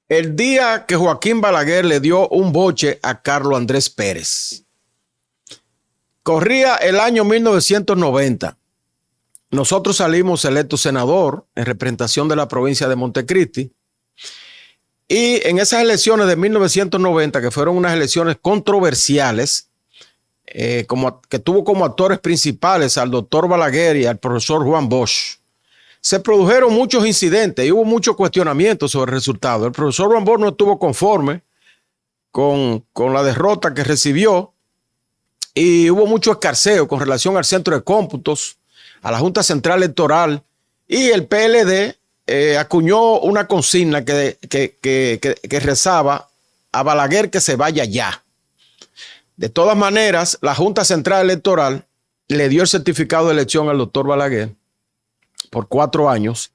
El día que Joaquín Balaguer le dio un boche a Carlos Andrés Pérez. Corría el año 1990. Nosotros salimos electos senador en representación de la provincia de Montecristi. Y en esas elecciones de 1990, que fueron unas elecciones controversiales, que tuvo como actores principales al doctor Balaguer y al profesor Juan Bosch, se produjeron muchos incidentes y hubo muchos cuestionamientos sobre el resultado. El profesor Juan Bosch no estuvo conforme con la derrota que recibió y hubo mucho escarceo con relación al centro de cómputos, a la Junta Central Electoral, y el PLD acuñó una consigna que rezaba a Balaguer que se vaya ya. De todas maneras, la Junta Central Electoral le dio el certificado de elección al doctor Balaguer por 4 años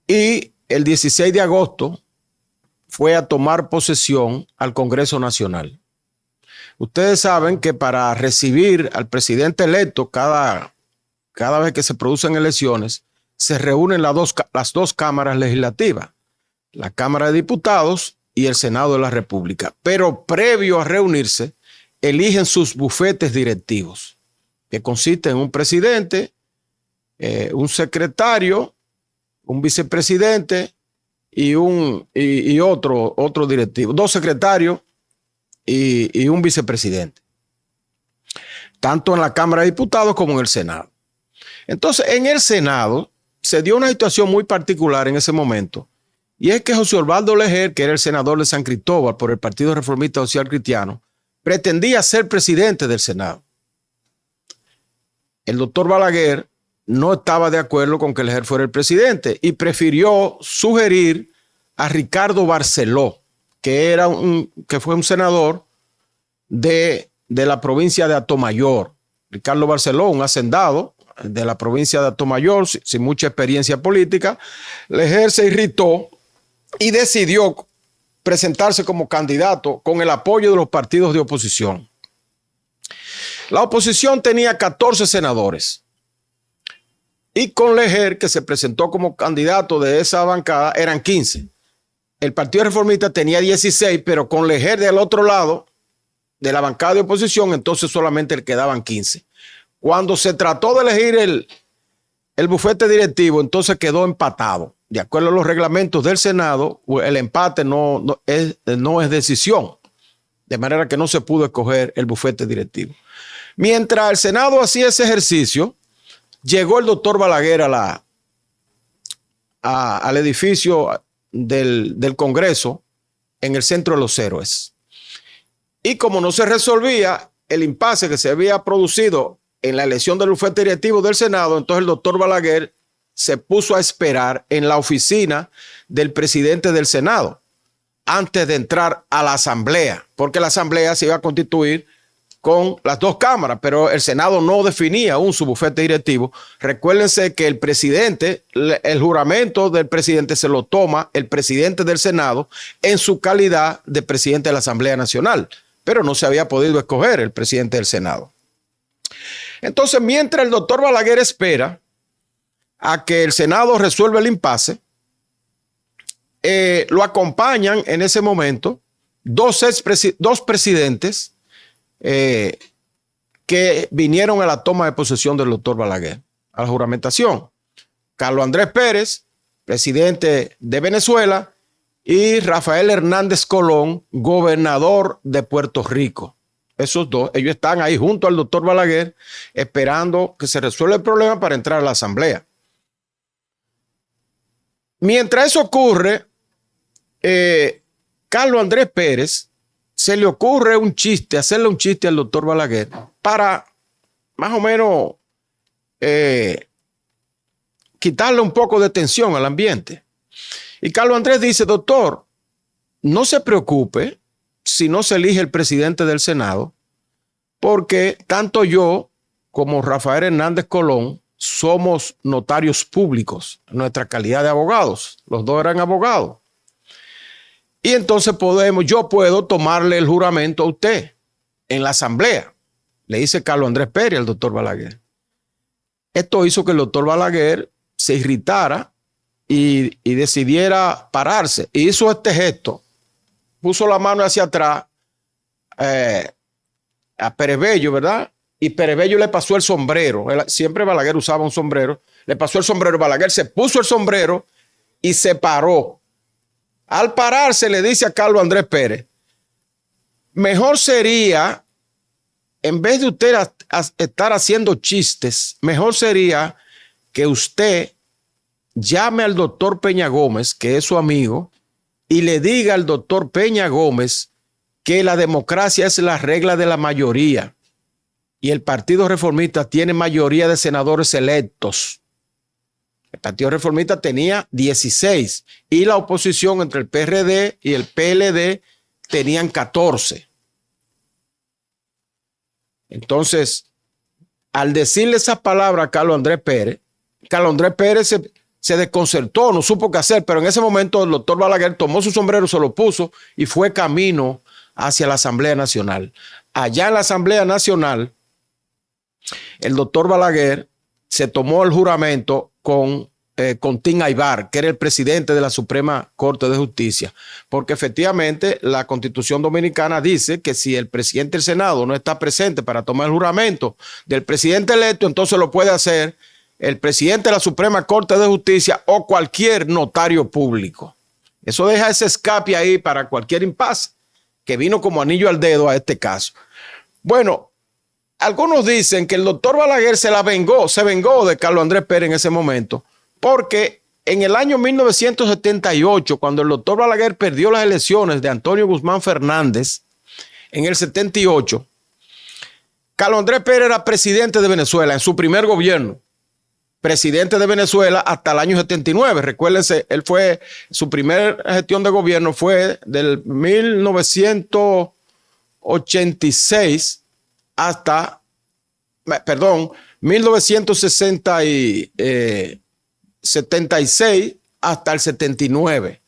y el 16 de agosto fue a tomar posesión al Congreso Nacional. Ustedes saben que para recibir al presidente electo cada vez que se producen elecciones, se reúnen las dos cámaras legislativas, la Cámara de Diputados y el Senado de la República. Pero previo a reunirse, eligen sus bufetes directivos, que consisten en un presidente, un secretario, un vicepresidente y otro directivo, 2 secretarios y un vicepresidente, tanto en la Cámara de Diputados como en el Senado. Entonces, en el Senado se dio una situación muy particular en ese momento, y es que José Osvaldo Leger, que era el senador de San Cristóbal por el Partido Reformista Social Cristiano, pretendía ser presidente del Senado. El doctor Balaguer no estaba de acuerdo con que Leger fuera el presidente y prefirió sugerir a Ricardo Barceló, que fue un senador de la provincia de Atomayor. Ricardo Barceló, un hacendado de la provincia de Atomayor, sin mucha experiencia política. Leger se irritó y decidió presentarse como candidato con el apoyo de los partidos de oposición. La oposición tenía 14 senadores y con Leger, que se presentó como candidato de esa bancada, eran 15. El Partido Reformista tenía 16, pero con Leger del otro lado de la bancada de oposición, entonces solamente le quedaban 15. Cuando se trató de elegir el bufete directivo, entonces quedó empatado. De acuerdo a los reglamentos del Senado, el empate no es decisión, de manera que no se pudo escoger el bufete directivo. Mientras el Senado hacía ese ejercicio, llegó el doctor Balaguer al edificio del Congreso en el Centro de los Héroes. Y como no se resolvía el impasse que se había producido en la elección del bufete directivo del Senado, entonces el doctor Balaguer se puso a esperar en la oficina del presidente del Senado antes de entrar a la asamblea, porque la asamblea se iba a constituir con las 2 cámaras, pero el Senado no definía su bufete directivo. Recuérdense que el presidente, el juramento del presidente se lo toma el presidente del Senado en su calidad de presidente de la Asamblea Nacional, pero no se había podido escoger el presidente del Senado. Entonces, mientras el doctor Balaguer espera a que el Senado resuelva el impasse, lo acompañan en ese momento dos presidentes que vinieron a la toma de posesión del doctor Balaguer, a la juramentación. Carlos Andrés Pérez, presidente de Venezuela, y Rafael Hernández Colón, gobernador de Puerto Rico. Esos dos, ellos están ahí junto al doctor Balaguer esperando que se resuelva el problema para entrar a la asamblea. Mientras eso ocurre, Carlos Andrés Pérez se le ocurre hacerle un chiste al doctor Balaguer para más o menos quitarle un poco de tensión al ambiente. Y Carlos Andrés dice: doctor, no se preocupe si no se elige el presidente del Senado, porque tanto yo como Rafael Hernández Colón somos notarios públicos en nuestra calidad de abogados. Los dos eran abogados. Y entonces yo puedo tomarle el juramento a usted en la asamblea, le dice Carlos Andrés Pérez al doctor Balaguer. Esto hizo que el doctor Balaguer se irritara y decidiera pararse. Y hizo este gesto, puso la mano hacia atrás a Pérez Bello, ¿verdad? Y Pérez Bello le pasó el sombrero. Siempre Balaguer usaba un sombrero. Le pasó el sombrero. Balaguer se puso el sombrero y se paró. Al pararse le dice a Carlos Andrés Pérez, mejor sería, en vez de usted estar haciendo chistes, mejor sería que usted llame al doctor Peña Gómez, que es su amigo, y le diga al doctor Peña Gómez que la democracia es la regla de la mayoría y el Partido Reformista tiene mayoría de senadores electos. El Partido Reformista tenía 16 y la oposición entre el PRD y el PLD tenían 14. Entonces, al decirle esas palabras a Carlos Andrés Pérez se desconcertó, no supo qué hacer, pero en ese momento el doctor Balaguer tomó su sombrero, se lo puso y fue camino hacia la Asamblea Nacional. Allá en la Asamblea Nacional, el doctor Balaguer se tomó el juramento con Tim Aybar, que era el presidente de la Suprema Corte de Justicia, porque efectivamente la Constitución Dominicana dice que si el presidente del Senado no está presente para tomar el juramento del presidente electo, entonces lo puede hacer el presidente de la Suprema Corte de Justicia o cualquier notario público. Eso deja ese escape ahí para cualquier impasse, que vino como anillo al dedo a este caso. Bueno, algunos dicen que el doctor Balaguer se vengó de Carlos Andrés Pérez en ese momento, porque en el año 1978, cuando el doctor Balaguer perdió las elecciones de Antonio Guzmán Fernández, en el 78, Carlos Andrés Pérez era presidente de Venezuela en su primer gobierno. Presidente de Venezuela hasta el año 79. Recuérdense, su primera gestión de gobierno fue del 1986 hasta, 1976 hasta el 79.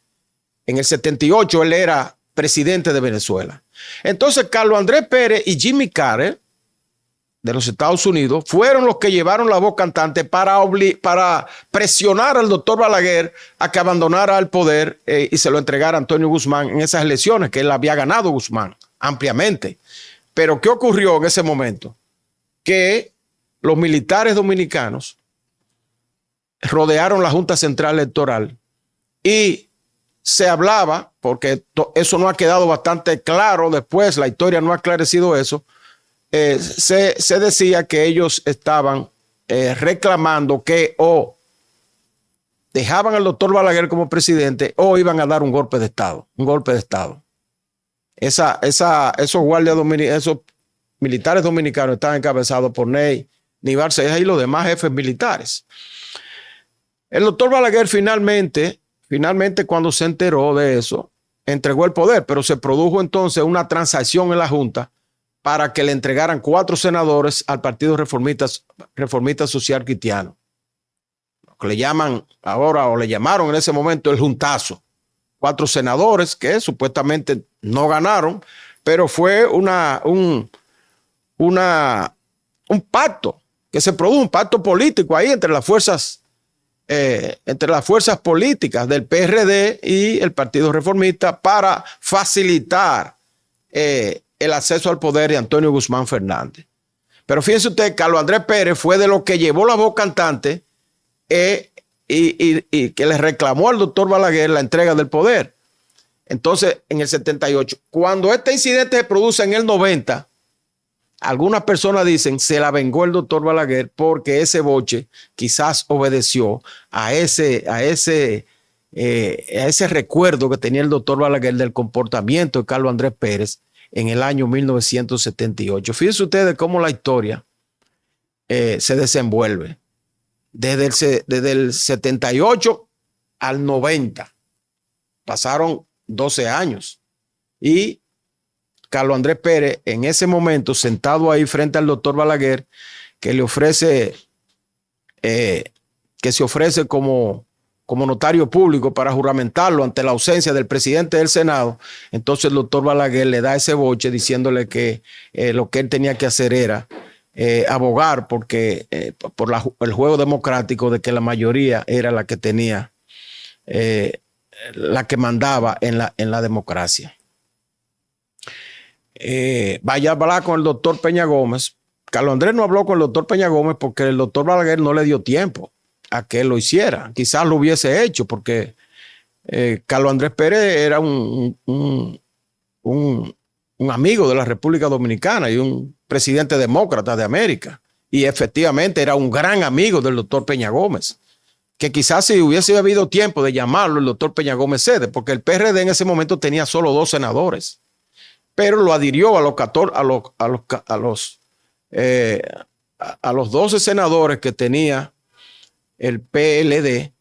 En el 78 él era presidente de Venezuela. Entonces, Carlos Andrés Pérez y Jimmy Carter de los Estados Unidos fueron los que llevaron la voz cantante para presionar al doctor Balaguer a que abandonara el poder y se lo entregara a Antonio Guzmán en esas elecciones que él había ganado Guzmán ampliamente. Pero ¿qué ocurrió en ese momento? Que los militares dominicanos rodearon la Junta Central Electoral y se hablaba, porque eso no ha quedado bastante claro después, la historia no ha esclarecido eso, se decía que ellos estaban reclamando que o dejaban al doctor Balaguer como presidente o iban a dar un golpe de Estado. Esos guardias dominicanos, esos militares dominicanos estaban encabezados por Ney, Nivar Ceja y los demás jefes militares. El doctor Balaguer finalmente cuando se enteró de eso, entregó el poder, pero se produjo entonces una transacción en la Junta para que le entregaran 4 senadores al Partido Reformista Social Cristiano. Lo que le llaman ahora, o le llamaron en ese momento, el juntazo. 4 senadores que supuestamente no ganaron, pero fue un pacto que se produjo, un pacto político ahí entre las fuerzas políticas del PRD y el Partido Reformista para facilitar el acceso al poder de Antonio Guzmán Fernández. Pero fíjense usted, Carlos Andrés Pérez fue de los que llevó la voz cantante y que le reclamó al doctor Balaguer la entrega del poder. Entonces, en el 78, cuando este incidente se produce en el 90, algunas personas dicen se la vengó el doctor Balaguer porque ese boche quizás obedeció a ese recuerdo que tenía el doctor Balaguer del comportamiento de Carlos Andrés Pérez en el año 1978. Fíjense ustedes cómo la historia se desenvuelve. Desde el 78 al 90 pasaron 12 años y Carlos Andrés Pérez en ese momento sentado ahí frente al doctor Balaguer que se ofrece como notario público para juramentarlo ante la ausencia del presidente del Senado. Entonces el doctor Balaguer le da ese boche diciéndole que lo que él tenía que hacer era abogar por el juego democrático de que la mayoría era la que tenía la que mandaba en la democracia. Vaya a hablar con el doctor Peña Gómez. Carlos Andrés no habló con el doctor Peña Gómez porque el doctor Balaguer no le dio tiempo a que él lo hiciera. Quizás lo hubiese hecho porque Carlos Andrés Pérez era un amigo de la República Dominicana y un presidente demócrata de América. Y efectivamente era un gran amigo del doctor Peña Gómez, que quizás si hubiese habido tiempo de llamarlo, el doctor Peña Gómez cede, porque el PRD en ese momento tenía solo 2 senadores, pero lo adhirió a los 12 senadores que tenía el PLD,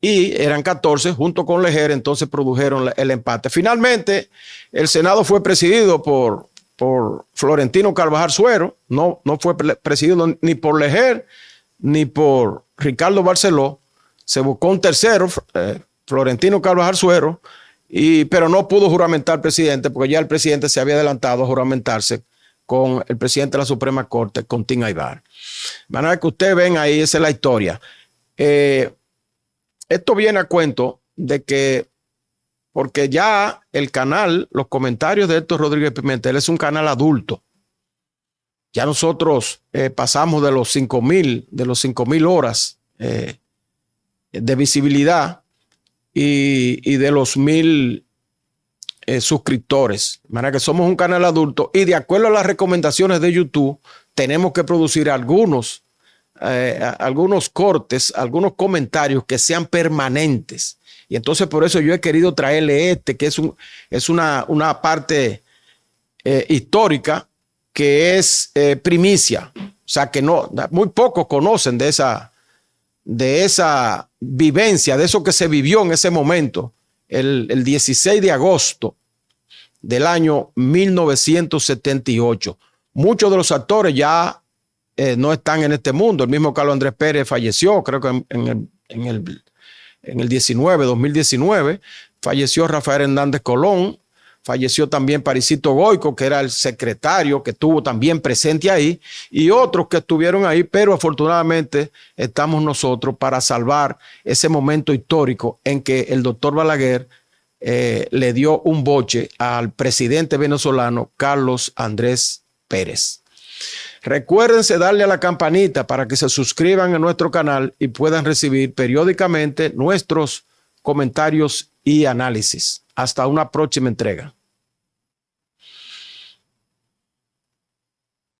y eran 14 junto con Leger, entonces produjeron el empate. Finalmente, el Senado fue presidido por Florentino Carvajal Suero, no fue presidido ni por Leger ni por Ricardo Barceló. Se buscó un tercero, Florentino Carvajal Suero, pero no pudo juramentar presidente porque ya el presidente se había adelantado a juramentarse con el presidente de la Suprema Corte, Contín Aybar. De manera que ustedes ven ahí, esa es la historia. Esto viene a cuento de que, porque ya el canal, los comentarios de Héctor Rodríguez Pimentel es un canal adulto. Ya nosotros pasamos de los 5,000 horas de visibilidad y de los 1,000 suscriptores. De manera que somos un canal adulto y de acuerdo a las recomendaciones de YouTube tenemos que producir algunos cortes, algunos comentarios que sean permanentes. Y entonces por eso yo he querido traerle que es una parte histórica que es primicia. O sea que muy pocos conocen de esa vivencia, de eso que se vivió en ese momento, el 16 de agosto del año 1978. Muchos de los actores ya no están en este mundo. El mismo Carlos Andrés Pérez falleció, creo que en el 2019, falleció Rafael Hernández Colón, falleció también Parisito Goico, que era el secretario que estuvo también presente ahí, y otros que estuvieron ahí, pero afortunadamente estamos nosotros para salvar ese momento histórico en que el doctor Balaguer le dio un boche al presidente venezolano Carlos Andrés Pérez. Recuérdense darle a la campanita para que se suscriban a nuestro canal y puedan recibir periódicamente nuestros comentarios y análisis. Hasta una próxima entrega.